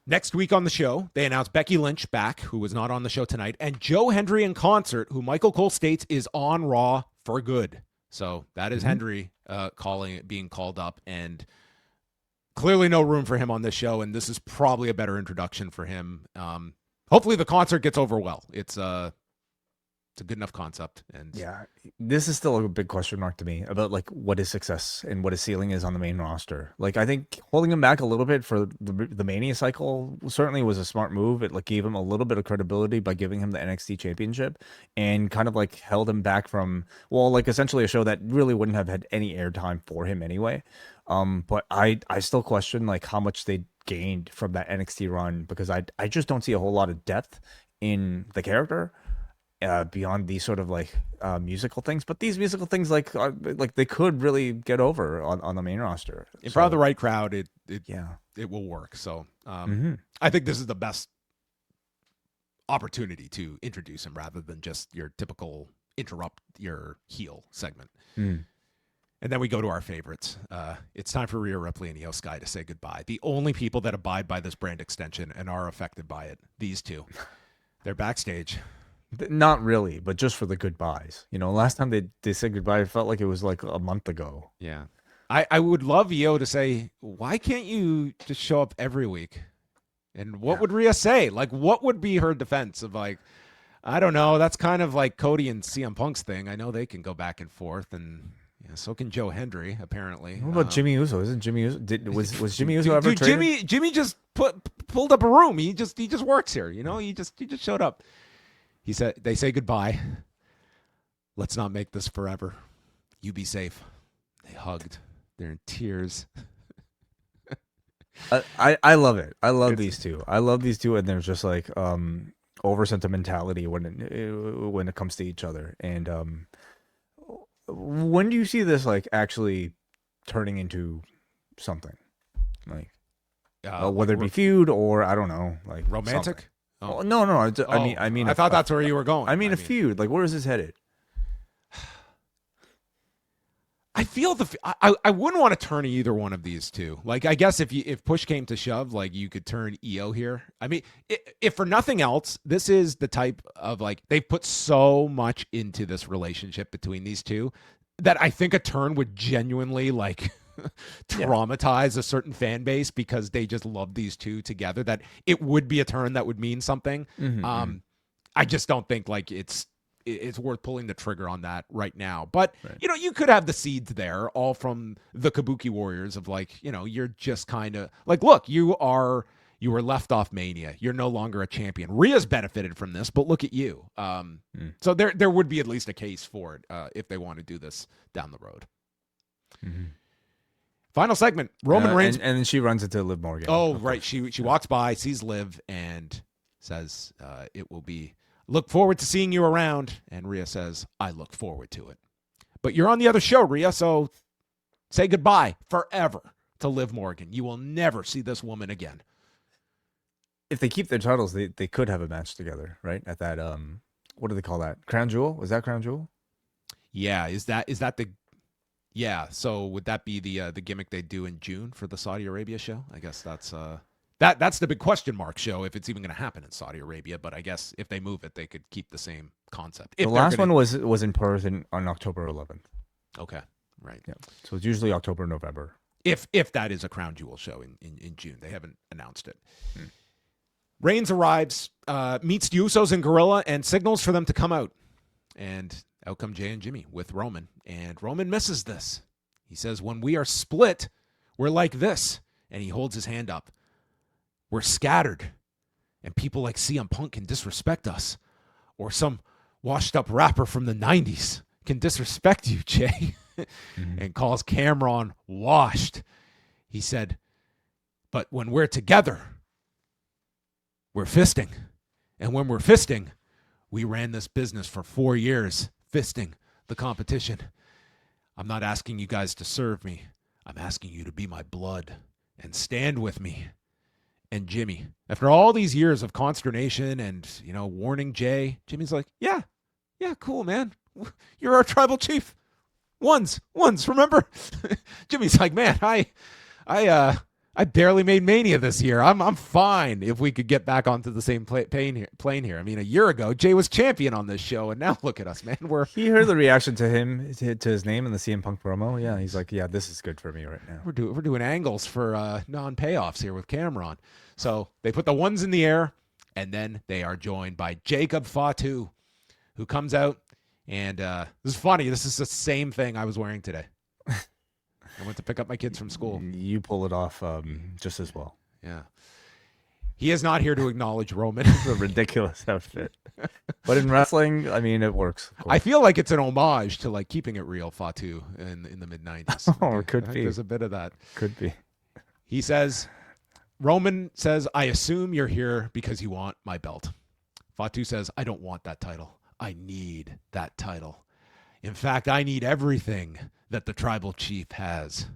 Next week on the show, they announced Becky Lynch back, who was not on the show tonight, and Joe Hendry in concert, who Michael Cole states is on Raw for good. So that is Hendry being called up, and clearly no room for him on this show, and this is probably a better introduction for him. Hopefully the concert gets over well. It's a good enough concept. And yeah, this is still a big question mark to me about like what his success and what his ceiling is on the main roster. Like I think holding him back a little bit for the Mania cycle certainly was a smart move. It like gave him a little bit of credibility by giving him the NXT championship, and kind of like held him back from, well, like essentially a show that really wouldn't have had any airtime for him anyway. But I still question like how much they gained from that NXT run, because I just don't see a whole lot of depth in the character. Beyond these sort of like musical things, but these musical things like they could really get over on the main roster. In front of the right crowd, it will work. So I think this is the best opportunity to introduce him rather than just your typical interrupt your heel segment. And then we go to our favorites. It's time for Rhea Ripley and Io Sky to say goodbye. The only people that abide by this brand extension and are affected by it, these two. They're backstage. Not really, but just for the goodbyes. Last time they said goodbye, it felt like it was like a month ago. Yeah. I would love Io to say, why can't you just show up every week? And what would Rhea say? Like, what would be her defense of like, I don't know. That's kind of like Cody and CM Punk's thing. I know they can go back and forth, and so can Joe Hendry, apparently. What about Jimmy Uso? Isn't Jimmy Uso? Was Jimmy Uso ever traded? Jimmy just pulled up a room. He just works here. He just showed up. He said, they say goodbye. Let's not make this forever. You be safe. They hugged. They're in tears. I love it. I love these two. And there's just like over sentimentality when it comes to each other. And when do you see this like actually turning into something like whether it be feud or I don't know, like romantic? Oh. No. I mean, I thought that's where you were going. I mean, a feud. Like, where is this headed? I feel I wouldn't want to turn either one of these two. Like, I guess if push came to shove, like you could turn EO here. I mean, if for nothing else, this is the type of like they've put so much into this relationship between these two that I think a turn would genuinely like traumatize a certain fan base because they just love these two together. That it would be a turn that would mean something. Mm-hmm. I just don't think like it's worth pulling the trigger on that right now. But, you could have the seeds there all from the Kabuki Warriors of like, you're just kind of like, look, you were left off Mania. You're no longer a champion. Rhea's benefited from this, but look at you. So there would be at least a case for it if they want to do this down the road. Mm-hmm. Final segment, Roman Reigns. And then she runs into Liv Morgan. Oh, right. She walks by, sees Liv, and says it will be... Look forward to seeing you around. And Rhea says, I look forward to it. But you're on the other show, Rhea, so say goodbye forever to Liv Morgan. You will never see this woman again. If they keep their titles, they could have a match together, right? At that, what do they call that? Crown Jewel? Was that Crown Jewel? Yeah, is that the... Yeah, so would that be the gimmick they do in June for the Saudi Arabia show? I guess that's... That's the big question mark show if it's even going to happen in Saudi Arabia. But I guess if they move it, they could keep the same concept. The last one was in Perth on October 11th. Okay, right. Yeah. So it's usually October, November. If that is a Crown Jewel show in June. They haven't announced it. Reigns arrives, meets the Usos and Gorilla, and signals for them to come out. And out come Jay and Jimmy with Roman. And Roman misses this. He says, when we are split, we're like this. And he holds his hand up. We're scattered, and people like CM Punk can disrespect us, or some washed-up rapper from the 90s can disrespect you, Jay, and calls Cameron washed. He said, but when we're together, we're fisting. And when we're fisting, we ran this business for 4 years, fisting the competition. I'm not asking you guys to serve me. I'm asking you to be my blood and stand with me. And Jimmy, after all these years of consternation and, warning Jay, Jimmy's like, yeah, cool, man. You're our tribal chief. Ones, remember? Jimmy's like, man, I barely made Mania this year. I'm fine if we could get back onto the same plane here. I mean, a year ago, Jay was champion on this show, and now look at us, man. He heard the reaction to him, to his name in the CM Punk promo. Yeah, he's like, yeah, this is good for me right now. We're doing angles for non-payoffs here with Cameron. So they put the ones in the air, and then they are joined by Jacob Fatu, who comes out, and this is funny. This is the same thing I was wearing today. I went to pick up my kids from school. You pull it off just as well. Yeah. He is not here to acknowledge Roman. It's a ridiculous outfit. But in wrestling, I mean, it works. I feel like it's an homage to like keeping it real, Fatu, in the mid-90s. Oh, it could be. There's a bit of that. Could be. He says, Roman says, I assume you're here because you want my belt. Fatu says, I don't want that title. I need that title. In fact, I need everything that the tribal chief has.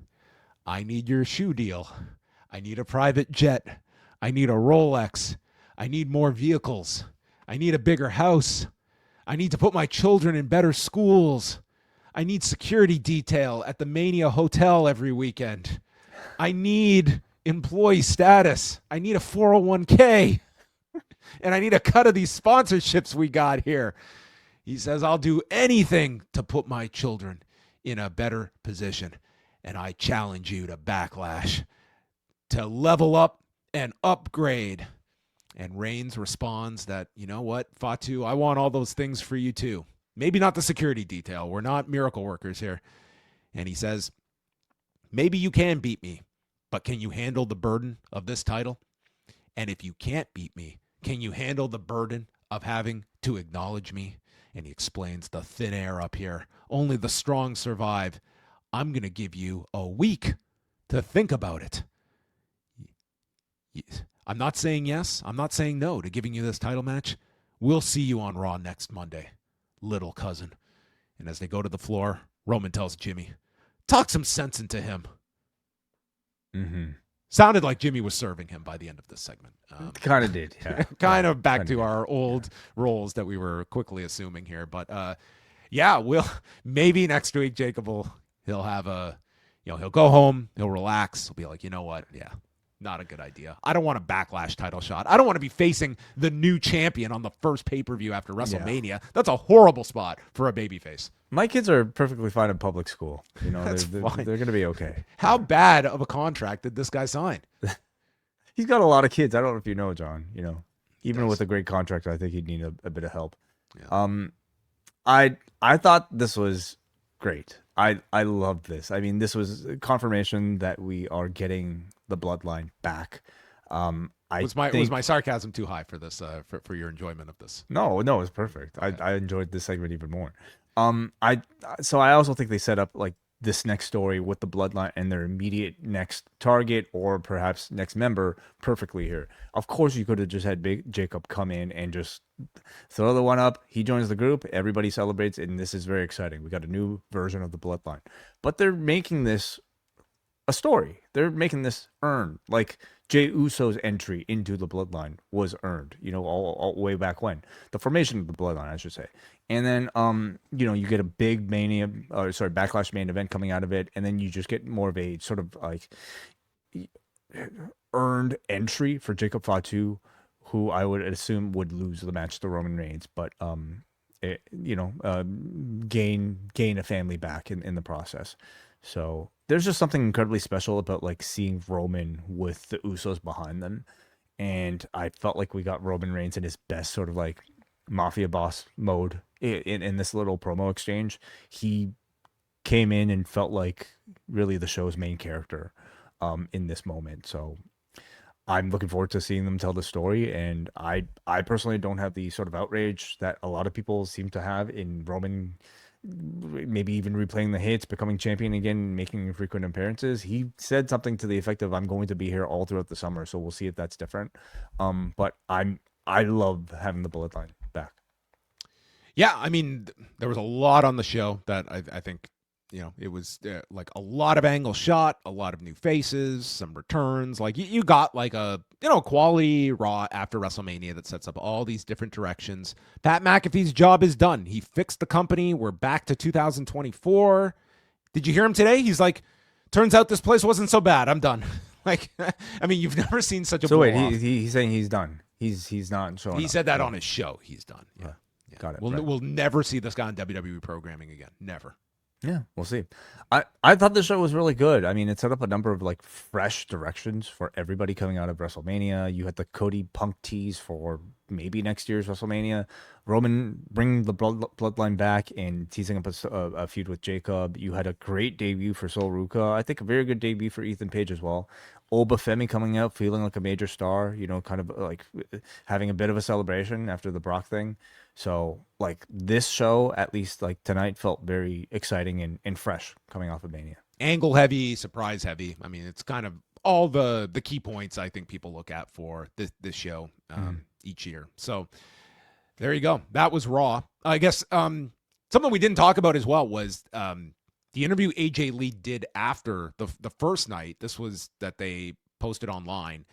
I need your shoe deal. I need a private jet. I need a Rolex. I need more vehicles. I need a bigger house. I need to put my children in better schools. I need security detail at the Mania Hotel every weekend. I need employee status. I need a 401k. And I need a cut of these sponsorships we got here. He says, I'll do anything to put my children in a better position. And I challenge you to Backlash, to level up and upgrade. And Reigns responds that, you know what, Fatu, I want all those things for you too. Maybe not the security detail. We're not miracle workers here. And he says, maybe you can beat me, but can you handle the burden of this title? And if you can't beat me, can you handle the burden of having to acknowledge me? And he explains the thin air up here. Only the strong survive. I'm going to give you a week to think about it. I'm not saying yes. I'm not saying no to giving you this title match. We'll see you on Raw next Monday, little cousin. And as they go to the floor, Roman tells Jimmy, talk some sense into him. Mm-hmm. Sounded like Jimmy was serving him by the end of this segment. Kind of did, yeah. Kind of back to our old roles that we were quickly assuming here. But we'll maybe next week Jacob he'll have he'll go home, he'll relax, he'll be like, you know what? Yeah, not a good idea. I don't want a Backlash title shot. I don't want to be facing the new champion on the first pay-per-view after WrestleMania. Yeah. That's a horrible spot for a babyface. My kids are perfectly fine in public school. You know, they're going to be okay. How bad of a contract did this guy sign? He's got a lot of kids. I don't know if you know, John. You know, even with a great contract, I think he'd need a bit of help. Yeah. I thought this was great. I loved this. I mean, this was confirmation that we are getting the bloodline back. Was my sarcasm too high for this? For your enjoyment of this? No, it's perfect. Okay. I enjoyed this segment even more. I also think they set up like this next story with the bloodline and their immediate next target or perhaps next member perfectly here. Of course, you could have just had Big Jacob come in and just throw the one up. He joins the group, everybody celebrates, and this is very exciting. We got a new version of the bloodline, but they're making this a story. They're making this earned. Like Jey Uso's entry into the bloodline was earned, you know, all way back when. The formation of the bloodline, I should say. And then, you get a big Backlash main event coming out of it, and then you just get more of a sort of like earned entry for Jacob Fatu, who I would assume would lose the match to Roman Reigns, but gain a family back in the process. So there's just something incredibly special about like seeing Roman with the Usos behind them. And I felt like we got Roman Reigns in his best sort of like mafia boss mode in this little promo exchange. He came in and felt like really the show's main character in this moment. So I'm looking forward to seeing them tell the story. And I personally don't have the sort of outrage that a lot of people seem to have in Roman maybe even replaying the hits, becoming champion again, making frequent appearances. He said something to the effect of, I'm going to be here all throughout the summer, so we'll see if that's different. But I love having the bloodline back. Yeah, I mean, there was a lot on the show that I think, it was like a lot of angle shot, a lot of new faces, some returns. Like you got like a, quality Raw after WrestleMania that sets up all these different directions. Pat McAfee's job is done. He fixed the company. We're back to 2024. Did you hear him today? He's like, turns out this place wasn't so bad. I'm done. Like, I mean, you've never seen such a So wait, he's saying he's done. He's not showing He up. said that on his show. He's done. Yeah. Got it. We'll never see this guy on WWE programming again. Never. Yeah, we'll see. I thought the show was really good. I mean, it set up a number of like fresh directions for everybody coming out of WrestleMania. You had the Cody Punk tease for maybe next year's WrestleMania. Roman bringing the bloodline back and teasing up a feud with Jacob. You had a great debut for Sol Ruka. I think a very good debut for Ethan Page as well. Oba Femi coming out feeling like a major star, kind of like having a bit of a celebration after the Brock thing. So, like, this show, at least, like, tonight felt very exciting and fresh coming off of Mania. Angle heavy, surprise heavy. I mean, it's kind of all the key points I think people look at for this show each year. So, there you go. That was Raw. I guess something we didn't talk about as well was the interview AJ Lee did after the first night. This was that they posted online.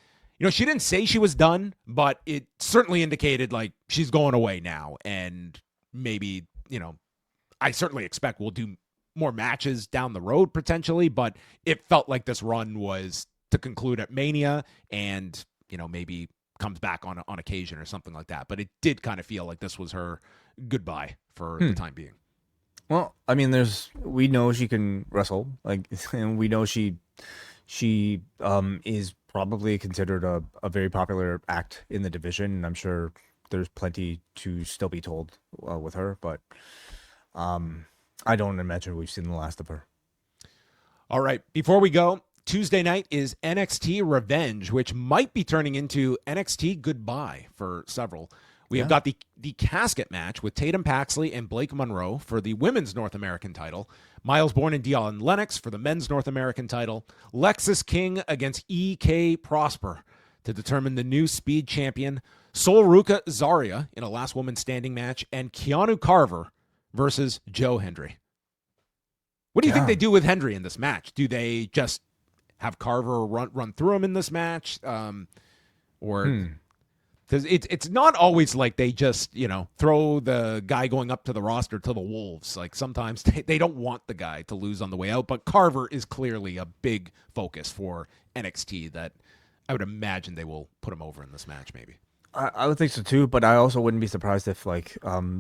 She didn't say she was done, but it certainly indicated like she's going away now. And maybe, I certainly expect we'll do more matches down the road potentially, but it felt like this run was to conclude at Mania and, maybe comes back on occasion or something like that. But it did kind of feel like this was her goodbye for the time being. Well, I mean, we know she can wrestle, like, and we know she is probably considered a very popular act in the division, and I'm sure there's plenty to still be told with her, but I don't imagine we've seen the last of her. All right, before we go, Tuesday night is NXT Revenge, which might be turning into NXT Goodbye for several. We have got the casket match with Tatum Paxley and Blake Monroe for the women's North American title. Miles Bourne and Dion Lennox for the men's North American title. Lexis King against E.K. Prosper to determine the new Speed champion. Sol Ruka Zarya in a last woman standing match. And Keanu Carver versus Joe Hendry. What do you think they do with Hendry in this match? Do they just have Carver run through him in this match? Because it's not always like they just, throw the guy going up to the roster to the Wolves. Like sometimes they don't want the guy to lose on the way out. But Carver is clearly a big focus for NXT that I would imagine they will put him over in this match maybe. I would think so too, but I also wouldn't be surprised if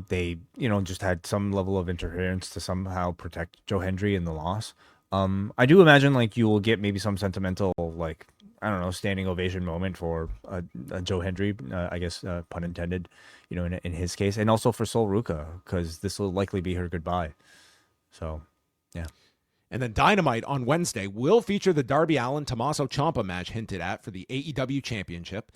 they just had some level of interference to somehow protect Joe Hendry in the loss. I do imagine you will get maybe some sentimental standing ovation moment for Joe Hendry, I guess pun intended, in his case, and also for Sol Ruka because this will likely be her goodbye. So, yeah. And then Dynamite on Wednesday will feature the Darby Allin-Tommaso Ciampa match hinted at for the AEW Championship.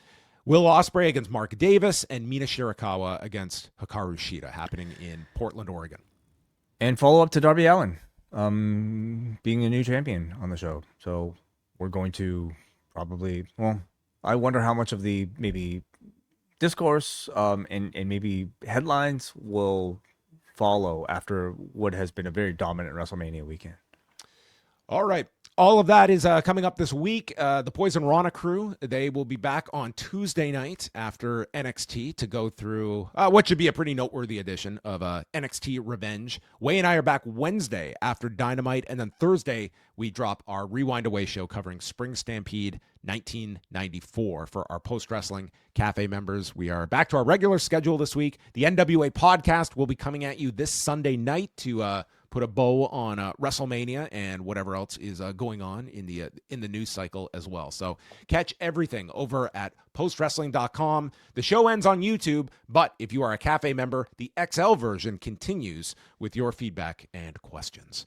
Will Ospreay against Mark Davis and Mina Shirakawa against Hikaru Shida happening in Portland, Oregon. And follow up to Darby Allin being a new champion on the show. So we're going to probably, I wonder how much of the maybe discourse and maybe headlines will follow after what has been a very dominant WrestleMania weekend. All right. All of that is coming up this week. The Poison Rana crew, they will be back on Tuesday night after NXT to go through what should be a pretty noteworthy edition of NXT Revenge. Wai and I are back Wednesday after Dynamite, and then Thursday we drop our Rewind-A-Wai show covering Spring Stampede 1994 for our post-wrestling cafe members. We are back to our regular schedule this week. The NWA podcast will be coming at you this Sunday night to put a bow on WrestleMania and whatever else is going on in the news cycle as well. So catch everything over at postwrestling.com. The show ends on YouTube, but if you are a cafe member, the XL version continues with your feedback and questions.